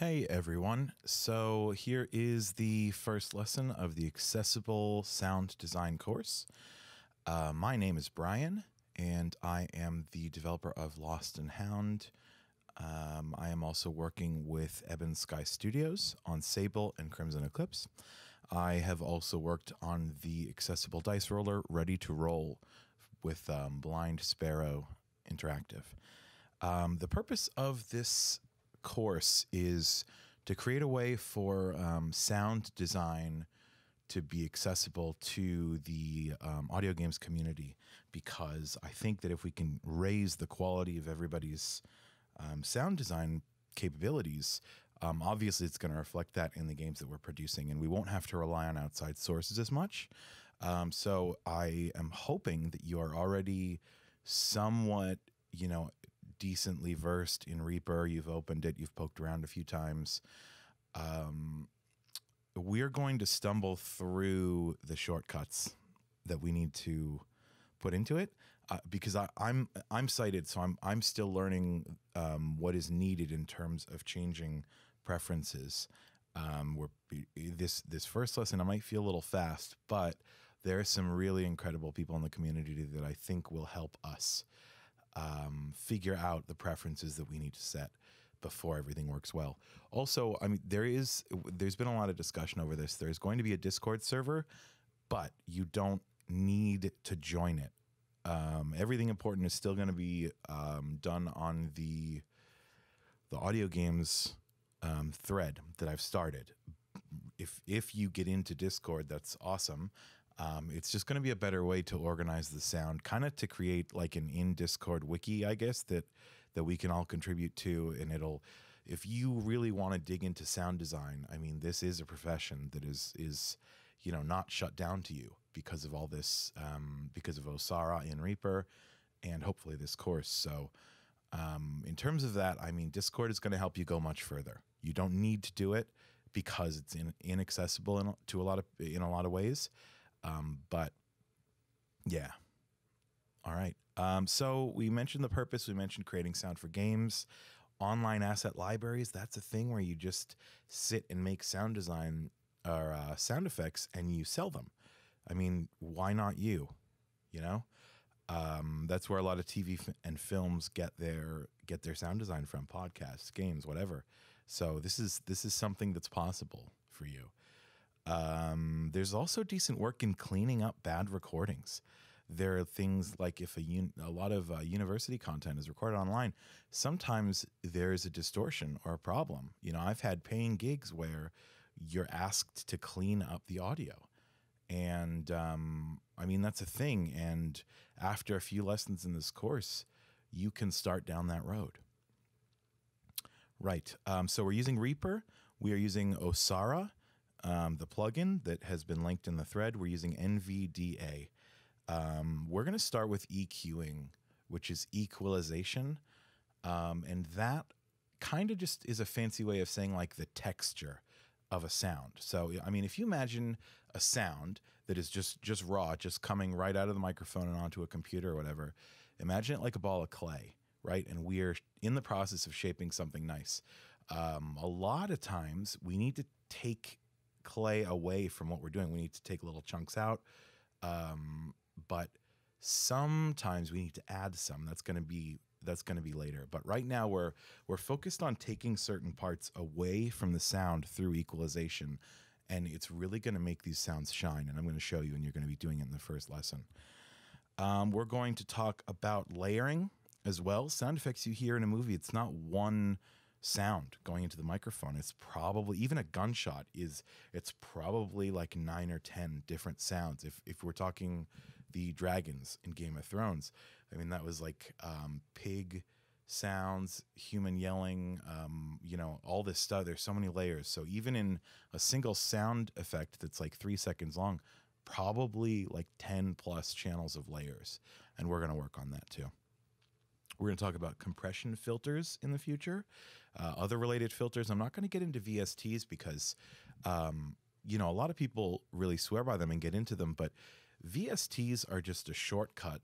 Hey everyone, so here is the first lesson of the Accessible Sound Design course. My name is Brian, and I am the developer of Lost and Hound. I am also working with Ebon Sky Studios on Sable and Crimson Eclipse. I have also worked on the accessible dice roller Ready to Roll with Blind Sparrow Interactive. The purpose of this course is to create a way for sound design to be accessible to the audio games community, because I think that if we can raise the quality of everybody's sound design capabilities, obviously it's going to reflect that in the games that we're producing, and we won't have to rely on outside sources as much. So I am hoping that you are already somewhat, decently versed in Reaper. You've opened it, you've poked around a few times. We're going to stumble through the shortcuts that we need to put into it, because I'm sighted, so I'm still learning what is needed in terms of changing preferences. This first lesson I might feel a little fast, but there are some really incredible people in the community that I think will help us figure out the preferences that we need to set before everything works well. Also, I mean, there's been a lot of discussion over this. There's going to be a Discord server, but you don't need to join it. Everything important is still going to be done on the audio games thread that I've started. If you get into Discord, that's awesome. It's just going to be a better way to organize the sound, kind of to create like an in-Discord wiki, I guess, that we can all contribute to. And if you really want to dig into sound design, I mean, this is a profession that is not shut down to you because of all this, because of Osara in Reaper and hopefully this course. So in terms of that, I mean, Discord is going to help you go much further. You don't need to do it because it's inaccessible in a lot of ways. But yeah. All right. So we mentioned the purpose. We mentioned creating sound for games, online asset libraries. That's a thing where you just sit and make sound design or sound effects and you sell them. I mean, why not you? That's where a lot of TV and films get their sound design from: podcasts, games, whatever. So this is something that's possible for you. There's also decent work in cleaning up bad recordings. There are things like if a lot of university content is recorded online, sometimes there's a distortion or a problem. I've had paying gigs where you're asked to clean up the audio. And I mean, that's a thing. And after a few lessons in this course, you can start down that road. Right. So we're using Reaper. We are using Osara, the plugin that has been linked in the thread. We're using NVDA. We're going to start with EQing, which is equalization. And that kind of just is a fancy way of saying like the texture of a sound. So, I mean, if you imagine a sound that is just raw, just coming right out of the microphone and onto a computer or whatever, imagine it like a ball of clay, right? And we're in the process of shaping something nice. A lot of times we need to take clay away from what we're doing. We need to take little chunks out. But sometimes we need to add some. That's going to be later. But right now we're focused on taking certain parts away from the sound through equalization, and it's really going to make these sounds shine. And I'm going to show you, and you're going to be doing it in the first lesson. We're going to talk about layering as well. Sound effects you hear in a movie, it's not one sound going into the microphone. It's probably, even a gunshot it's probably like 9 or 10 different sounds. If we're talking the dragons in Game of Thrones, I mean, that was like pig sounds, human yelling, all this stuff. There's so many layers. So even in a single sound effect that's like 3 seconds long, probably like 10 plus channels of layers. And we're going to work on that too. We're going to talk about compression filters in the future, other related filters. I'm not going to get into VSTs because, a lot of people really swear by them and get into them, but VSTs are just a shortcut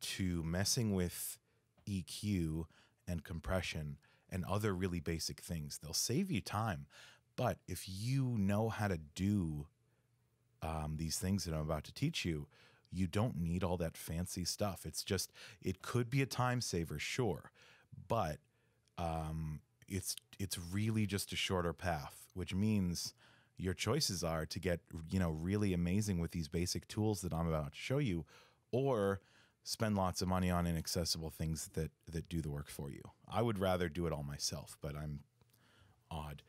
to messing with EQ and compression and other really basic things. They'll save you time. But if you know how to do these things that I'm about to teach you, you don't need all that fancy stuff. It's just, it could be a time saver, sure, but it's really just a shorter path, which means your choices are to get, really amazing with these basic tools that I'm about to show you, or spend lots of money on inaccessible things that do the work for you. I would rather do it all myself, but I'm odd.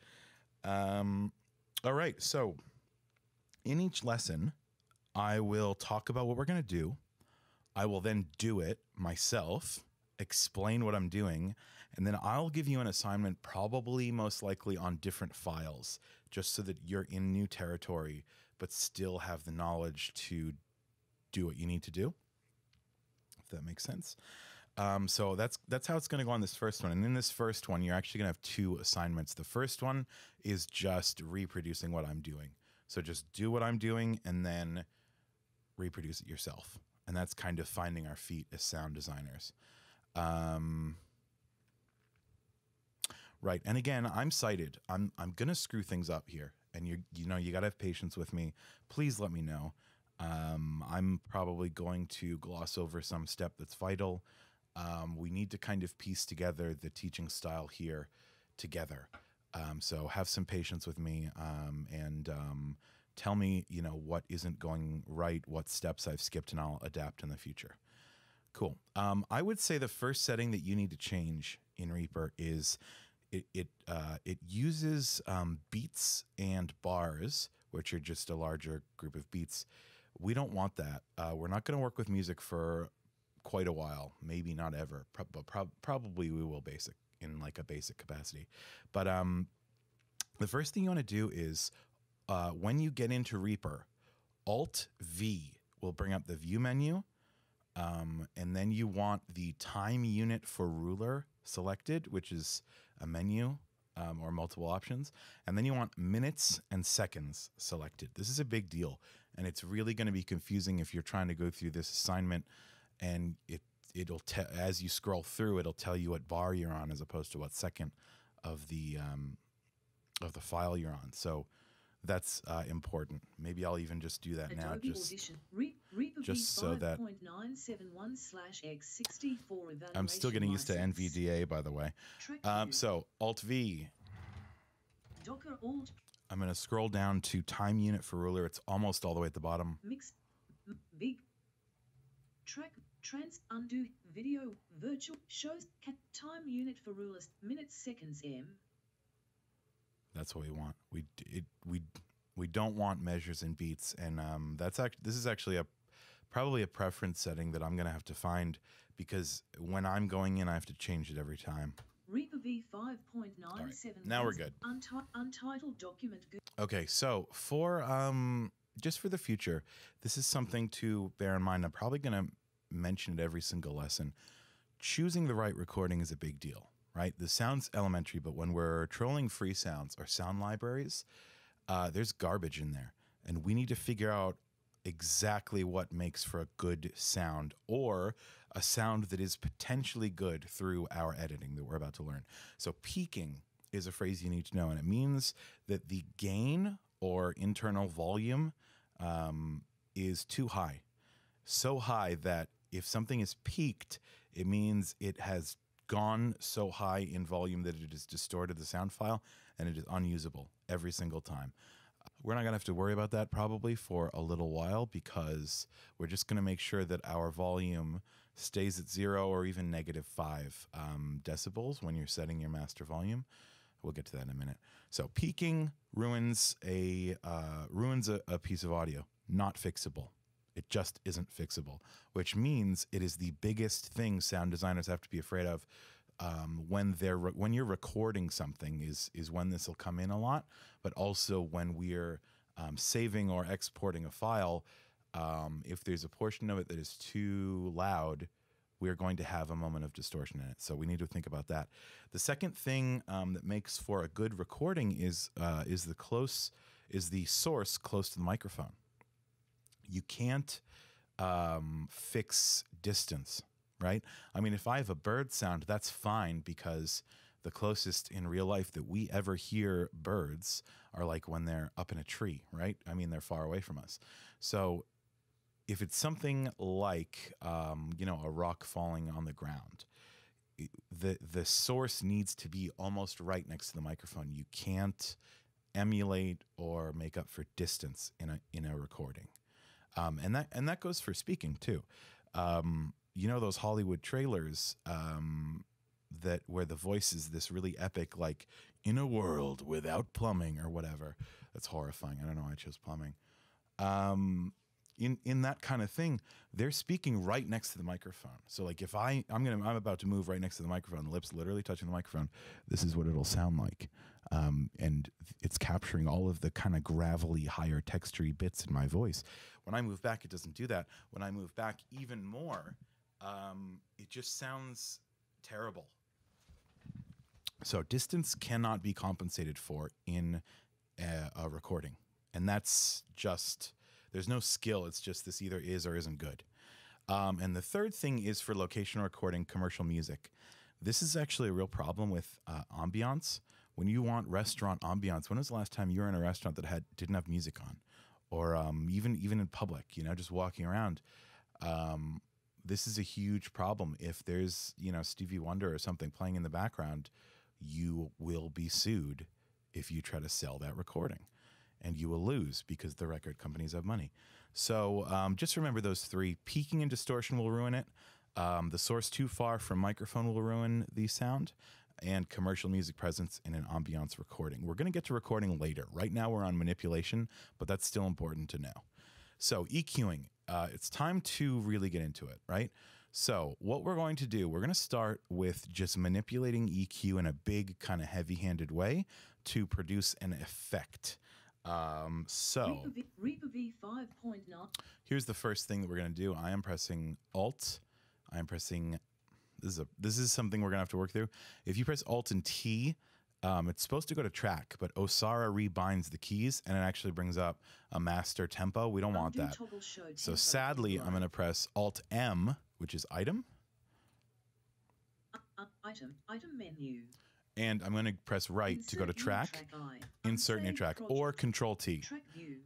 All right, so in each lesson, I will talk about what we're going to do. I will then do it myself, explain what I'm doing, and then I'll give you an assignment, probably most likely on different files, just so that you're in new territory, but still have the knowledge to do what you need to do, if that makes sense. So that's how it's going to go on this first one. And in this first one, you're actually going to have two assignments. The first one is just reproducing what I'm doing. So just do what I'm doing and then reproduce it yourself. And that's kind of finding our feet as sound designers. Right. And again, I'm sighted. I'm going to screw things up here. And you got to have patience with me. Please let me know. I'm probably going to gloss over some step that's vital. We need to kind of piece together the teaching style here together. So have some patience with me, and tell me, what isn't going right, what steps I've skipped, and I'll adapt in the future. Cool. I would say the first setting that you need to change in Reaper is it uses beats and bars, which are just a larger group of beats. We don't want that. We're not going to work with music for quite a while, maybe not ever, but probably we will in like a basic capacity. But the first thing you want to do is when you get into Reaper, Alt V will bring up the view menu, and then you want the time unit for ruler selected, which is a menu or multiple options, and then you want minutes and seconds selected. This is a big deal, and it's really going to be confusing if you're trying to go through this assignment, and it'll as you scroll through, it'll tell you what bar you're on as opposed to what second of the file you're on. So that's important. Maybe I'll even just do that Adobe now, just so that I'm still getting used to NVDA, by the way. So Alt V. Docker Alt. I'm going to scroll down to time unit for ruler. It's almost all the way at the bottom. Mix big track trans undo video virtual shows time unit for rulers minutes seconds M. That's what we want. We don't want measures and beats, and this is actually probably a preference setting that I'm going to have to find, because when I'm going in, I have to change it every time. Reaper V 5.97. Right, now we're good. Untitled document. Okay, so for just for the future, this is something to bear in mind. I'm probably going to mention it every single lesson. Choosing the right recording is a big deal, right? The sound's elementary, but when we're trolling free sounds or sound libraries, there's garbage in there, and we need to figure out exactly what makes for a good sound, or a sound that is potentially good through our editing that we're about to learn. So peaking is a phrase you need to know, and it means that the gain or internal volume is too high. So high that if something is peaked, it means it has gone so high in volume that it has distorted the sound file and it is unusable every single time. We're not going to have to worry about that probably for a little while, because we're just going to make sure that our volume stays at 0 or even -5 decibels when you're setting your master volume. We'll get to that in a minute. So peaking ruins a piece of audio. Not fixable. It just isn't fixable, which means it is the biggest thing sound designers have to be afraid of when you're recording something is when this will come in a lot, but also when we're saving or exporting a file, if there's a portion of it that is too loud, we're going to have a moment of distortion in it. So we need to think about that. The second thing that makes for a good recording is the source close to the microphone. You can't fix distance, right? I mean, if I have a bird sound, that's fine, because The closest in real life that we ever hear birds are like when they're up in a tree, right? I mean, they're far away from us. So if it's something like, a rock falling on the ground, the source needs to be almost right next to the microphone. You can't emulate or make up for distance in a recording, and that goes for speaking too. Those Hollywood trailers that where the voice is this really epic, like in a world without plumbing or whatever. That's horrifying. I don't know why I chose plumbing. In that kind of thing, they're speaking right next to the microphone. So like if I'm about to move right next to the microphone, lips literally touching the microphone, this is what it'll sound like. And it's capturing all of the kind of gravelly, higher textury bits in my voice. When I move back, it doesn't do that. When I move back even more, it just sounds terrible. So distance cannot be compensated for in a recording. And that's just, there's no skill. It's just this either is or isn't good. And the third thing is for location recording commercial music. This is actually a real problem with ambiance. When you want restaurant ambiance, when was the last time you were in a restaurant that didn't have music on? Or even in public, just walking around. This is a huge problem. If there's, Stevie Wonder or something playing in the background, you will be sued if you try to sell that recording. And you will lose because the record companies have money. So just remember those three. Peaking and distortion will ruin it. The source too far from microphone will ruin the sound. And commercial music presence in an ambiance recording. We're going to get to recording later. Right now we're on manipulation, but that's still important to know. So EQing, it's time to really get into it, right? So what we're going to do, we're going to start with just manipulating EQ in a big kind of heavy-handed way to produce an effect. Reaper V 5.9. Here's the first thing that we're going to do. I am pressing Alt. I am pressing, this is something we're going to have to work through. If you press Alt and T, it's supposed to go to track, but Osara rebinds the keys and it actually brings up a master tempo. We don't want that. So sadly, I'm going to press Alt M, which is item. Item menu. And I'm going to press right to go to track, insert new track, or Control T.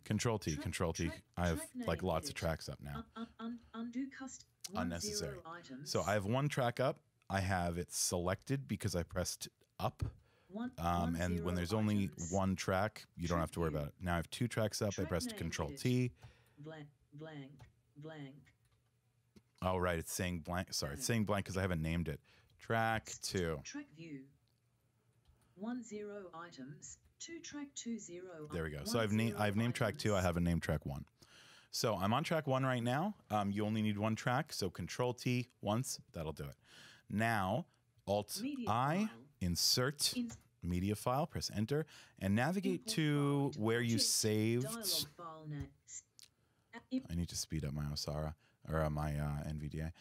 Control T, Control T. I have like lots of tracks up now. Unnecessary. So I have one track up. I have it selected because I pressed up. And when there's only one track, you don't have to worry about it. Now I have two tracks up. I pressed Control T. Blank. Oh, right. It's saying blank. Sorry, it's saying blank because I haven't named it. Track 2. Track view. 10 items. 2 track 20. There we go. So I've named track 2. I haven't named track 1. So I'm on track 1 right now. You only need one track. So Control T once. That'll do it. Now Alt I, insert media file, press enter, and navigate to where you saved. I need to speed up my Osara or my NVDA.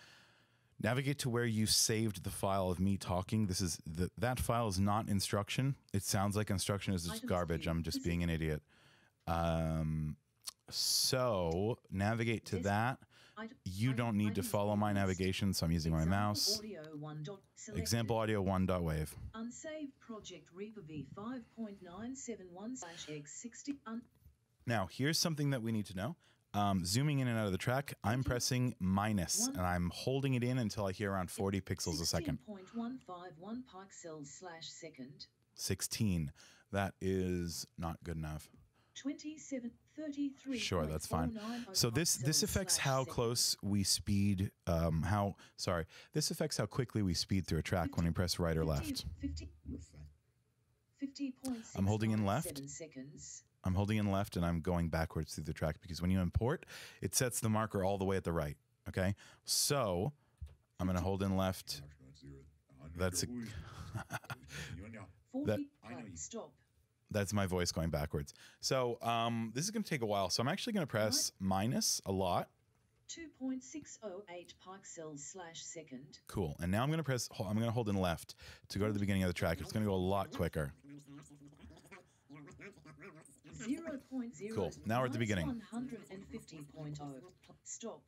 Navigate to where you saved the file of me talking. This is that file is not instruction. It sounds like instruction is just garbage. I'm just being an idiot. So navigate to that. You don't need to follow my navigation, so I'm using my mouse. Example audio 1.wave. Unsaved project Reaper V 5.971/X60. Now here's something that we need to know. Zooming in and out of the track, I'm pressing minus, and I'm holding it in until I hear around 40 pixels a second. 16.151 pixels/second. 16. That is not good enough. 2733. Sure, that's fine. So this affects how close we speed. This affects how quickly we speed through a track when we press right or left. 50.6. I'm holding in left. 7 seconds. I'm holding in left and I'm going backwards through the track because when you import, it sets the marker all the way at the right. Okay, so I'm going to hold in left. That's Stop. That's my voice going backwards. So this is going to take a while. So I'm actually going to press minus a lot. 2.608 pixels/second. Cool. And now I'm going to hold in left to go to the beginning of the track. It's going to go a lot quicker. 0.0. Cool. Now we're at the beginning. 150.0. Stop.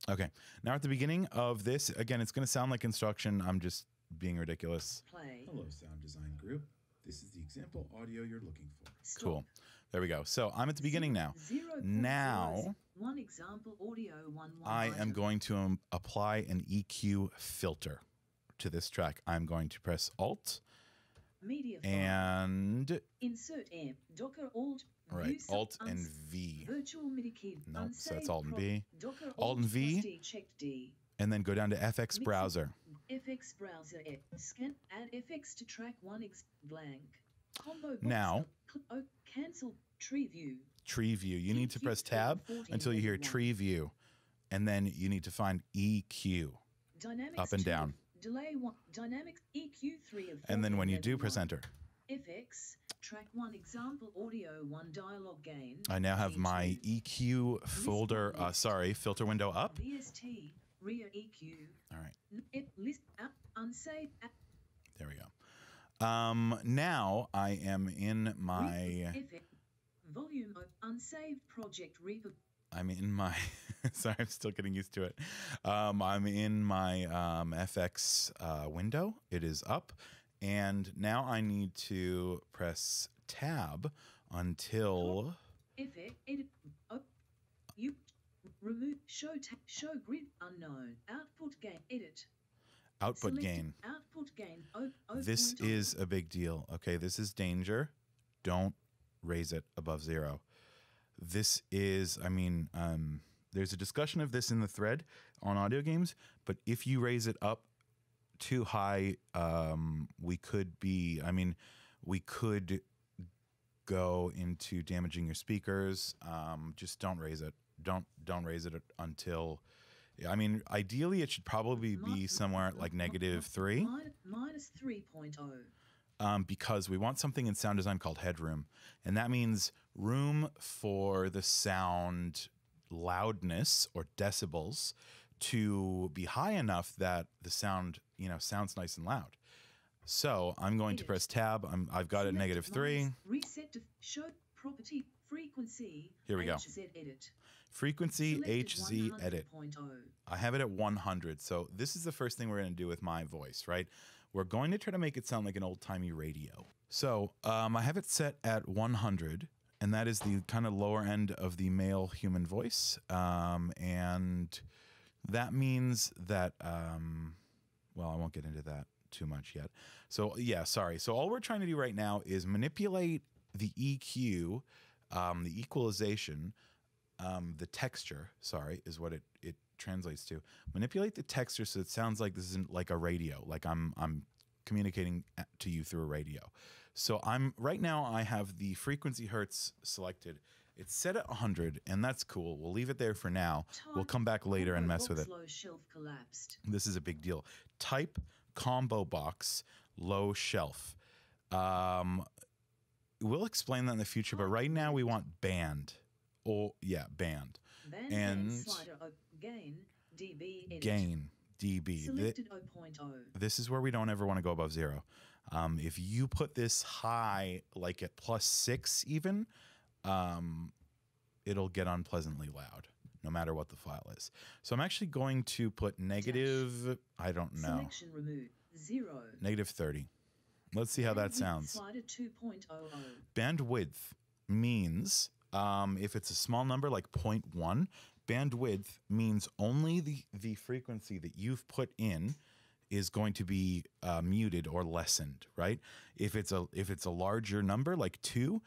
Okay. Now at the beginning of this, again, it's going to sound like instruction. I'm just being ridiculous. Play. Hello, sound design group. This is the example audio you're looking for. Stop. Cool. There we go. So I'm at the beginning now. 0.0 Now one example audio one I am going to apply an EQ filter to this track. I'm going to press Alt media file. and Insert M Docker Alt right, view sub- Alt and V. virtual MIDI key Nope, so that's unsaved Alt and prop- V. Docker Alt and V. plus D checked D And then go down to FX Mix browser. FX browser scan add FX to track 1 blank combo box Now- cancel tree view Tree view. You need to press tab until you hear tree view. And then you need to find EQ dynamics up and 2 down. delay 1 dynamics EQ 3 of 4 And then when you level do, press 1. enter. FX track 1 example audio 1 dialogue gain I now have my V2, EQ folder, filter window up. VST rear EQ All right, list app unsaved app there we go. Now I am in my, volume of unsaved project Reaper sorry, I'm still getting used to it. I'm in my FX window. It is up. And now I need to press tab until, edit you remove show show grid unknown output gain edit output select gain. output gain This is a big deal. Okay, this is danger. Don't raise it above 0. This is, there's a discussion of this in the thread on audio games, but if you raise it up too high, we could go into damaging your speakers. Just don't raise it. Don't raise it until, ideally it should probably be somewhere at like -3. minus 3.0 Because we want something in sound design called headroom. And that means room for the sound loudness or decibels to be high enough that the sound, sounds nice and loud. So I'm going to press tab. I've got it at -3. reset to show property frequency Here we go. HZ edit Frequency selected HZ edit. 100.0 I have it at 100. So this is the first thing we're going to do with my voice, right? We're going to try to make it sound like an old-timey radio. So I have it set at 100, and that is the kind of lower end of the male human voice. And that means that, well, I won't get into that too much yet. So yeah, sorry. So all we're trying to do right now is manipulate the EQ, the equalization, the texture, sorry, is what it translates to. Manipulate the texture so it sounds like this isn't like a radio, like I'm communicating to you through a radio. So right now I have the frequency hertz selected. It's set at 100, and that's cool. We'll leave it there for now. We'll come back later and mess with it. Low shelf collapsed. This is a big deal. Type combo box low shelf. We'll explain that in the future, but right now we want band. Oh yeah, band. Band And slider gain dB edit. gain dB. Selected 0.0. This is where we don't ever want to go above 0. If you put this high, like at +6 even, it'll get unpleasantly loud, no matter what the file is. So I'm actually going to put negative, I don't know, Selection removed 0. -30. Let's see how that Bandwidth sounds. Slider 2.00. Bandwidth means, if it's a small number like 0.1, bandwidth means only the frequency that you've put in is going to be muted or lessened, right? If it's a larger number like 2,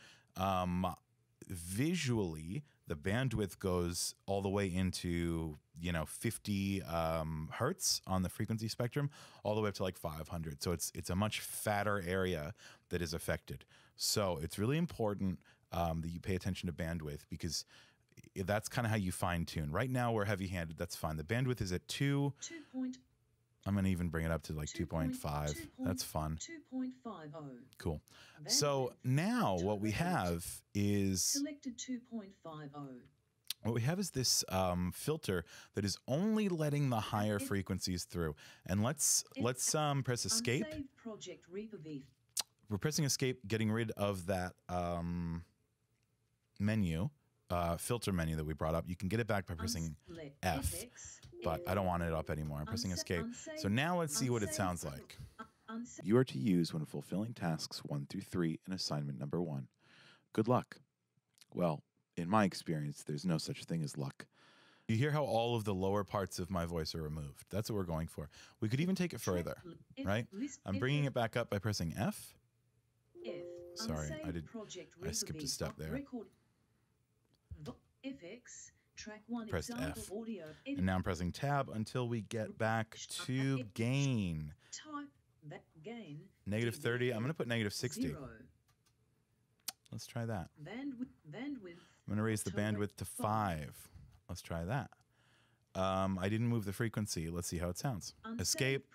visually the bandwidth goes all the way into 50 hertz on the frequency spectrum, all the way up to like 500. So it's a much fatter area that is affected. So it's really important that you pay attention to bandwidth, because that's kind of how you fine tune. Right now we're heavy handed. That's fine. The bandwidth is at 2. I'm going to even bring it up to like 2.5. That's fun. 2.50. Cool. So now what we have is Selected 2.50. what we have is this filter that is only letting the higher frequencies through. And let's press escape. Unsaved project Reaper V. We're pressing escape, getting rid of that menu. filter menu that we brought up. You can get it back by pressing F, but I don't want it up anymore. I'm pressing escape. So now let's see what it sounds like. You are to use when fulfilling tasks 1 through 3 in assignment number 1. Good luck. Well, in my experience, there's no such thing as luck. You hear how all of the lower parts of my voice are removed. That's what we're going for. We could even take it further, right? I'm bringing it back up by pressing F. Sorry, I skipped a step there. Pressed F. And now I'm pressing tab until we get back to gain. Negative 30. I'm going to put negative 60. Let's try that. I'm going to raise the bandwidth to 5. Let's try that. I didn't move the frequency. Let's see how it sounds. Escape.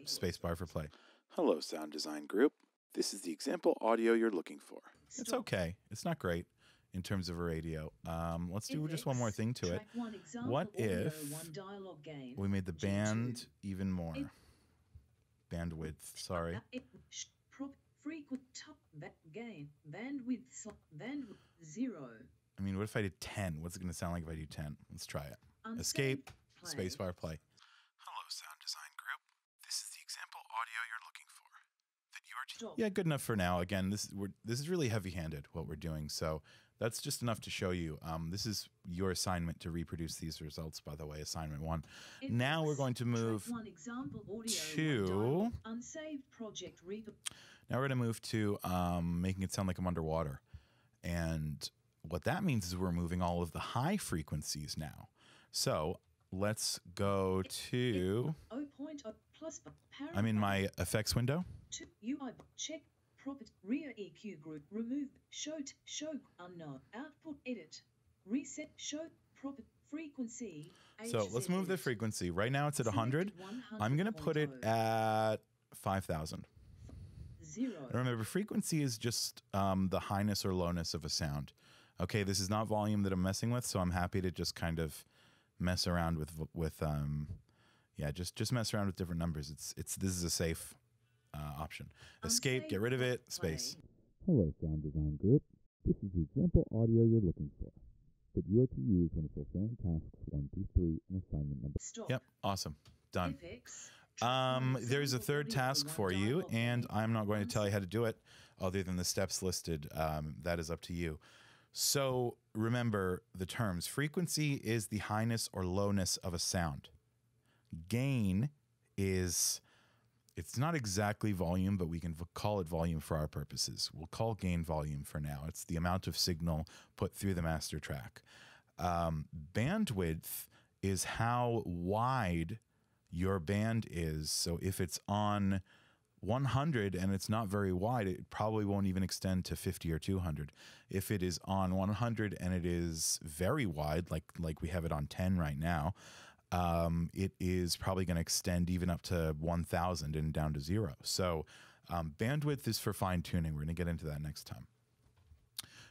Spacebar for play. Hello, sound design group. This is the example audio you're looking for. It's okay. It's not great in terms of a radio. Let's do just one more thing to it. What if we made the band even more? Bandwidth, sorry. Bandwidth 0. I mean, what if I did 10? What's it going to sound like if I do 10? Let's try it. Escape, spacebar, play. Hello, sound design group. This is the example audio you're looking for. That you are yeah, good enough for now. Again, this is really heavy-handed, what we're doing. So that's just enough to show you. This is your assignment to reproduce these results, by the way, assignment 1. Now we're going to move to... Now we're going to move to making it sound like I'm underwater. And what that means is we're moving all of the high frequencies now. So let's go to... I'm in my effects window. Check property rear EQ group. Remove show unknown output edit reset show property frequency. So let's move the frequency. Right now it's at 100. I'm going to put it at 5,000. 0. And remember, frequency is just the highness or lowness of a sound. Okay, this is not volume that I'm messing with, so I'm happy to just kind of mess around with yeah, just mess around with different numbers. This is a safe option. Escape, get rid of it, space. Hello, sound design group. This is the example audio you're looking for that you are to use when fulfilling tasks 1 through 3 in assignment number. Stop. Yep, awesome, done. There's a third task for you, and I'm not going to tell you how to do it other than the steps listed. That is up to you. So remember the terms. Frequency is the highness or lowness of a sound. Gain is, it's not exactly volume, but we can call it volume for our purposes. We'll call gain volume for now. It's the amount of signal put through the master track. Bandwidth is how wide your band is. So if it's on 100 and it's not very wide, it probably won't even extend to 50 or 200. If it is on 100 and it is very wide, like we have it on 10 right now, it is probably going to extend even up to 1,000 and down to 0. So bandwidth is for fine tuning. We're going to get into that next time.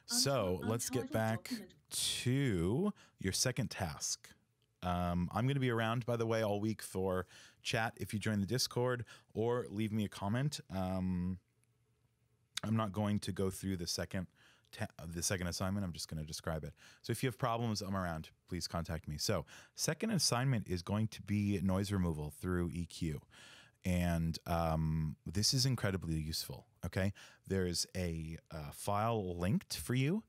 So let's get back to your second task. I'm going to be around, by the way, all week for chat if you join the Discord, or leave me a comment. I'm not going to go through the second assignment. I'm just going to describe it. So if you have problems, I'm around. Please contact me. So second assignment is going to be noise removal through EQ. And this is incredibly useful, okay? There's a file linked for you.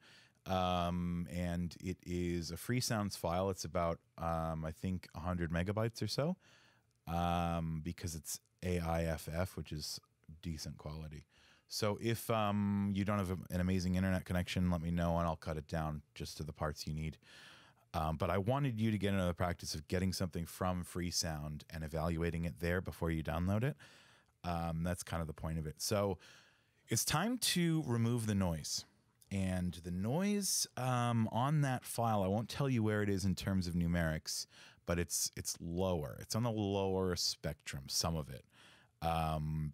And it is a free sounds file. It's about, I think, 100 megabytes or so, because it's AIFF, which is decent quality. So if you don't have an amazing internet connection, let me know and I'll cut it down just to the parts you need. But I wanted you to get into the practice of getting something from Freesound and evaluating it there before you download it. That's kind of the point of it. So it's time to remove the noise. And the noise on that file, I won't tell you where it is in terms of numerics, but it's lower. It's on the lower spectrum, some of it.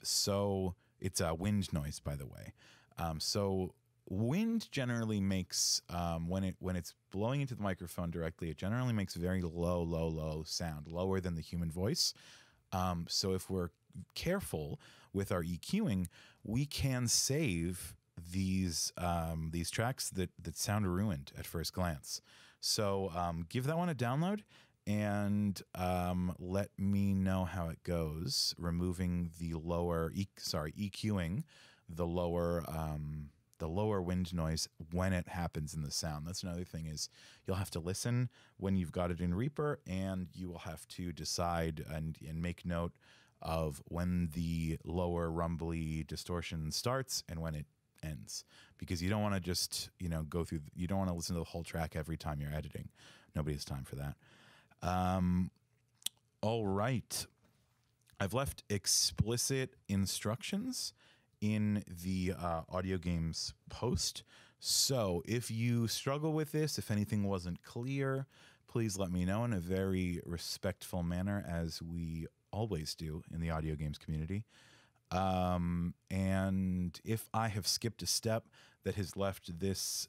So it's a wind noise, by the way. So wind generally makes, when it's blowing into the microphone directly, it generally makes very low sound, lower than the human voice. So if we're careful with our EQing, we can save these tracks that sound ruined at first glance. So give that one a download and let me know how it goes. Removing the lower, EQing the lower wind noise when it happens in the sound. That's another thing, is you'll have to listen when you've got it in Reaper, and you will have to decide and make note of when the lower rumbly distortion starts and when it ends, because you don't want to just, go through, you don't want to listen to the whole track every time you're editing. Nobody has time for that. All right. I've left explicit instructions in the audio games post. So if you struggle with this, if anything wasn't clear, please let me know in a very respectful manner, as we always do in the audio games community. And if I have skipped a step that has left this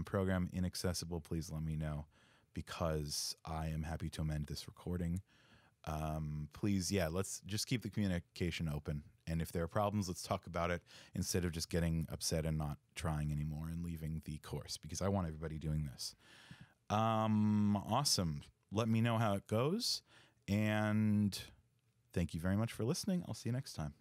program inaccessible, please let me know, because I am happy to amend this recording. Please, let's just keep the communication open. And if there are problems, let's talk about it instead of just getting upset and not trying anymore and leaving the course, because I want everybody doing this. Awesome. Let me know how it goes. And thank you very much for listening. I'll see you next time.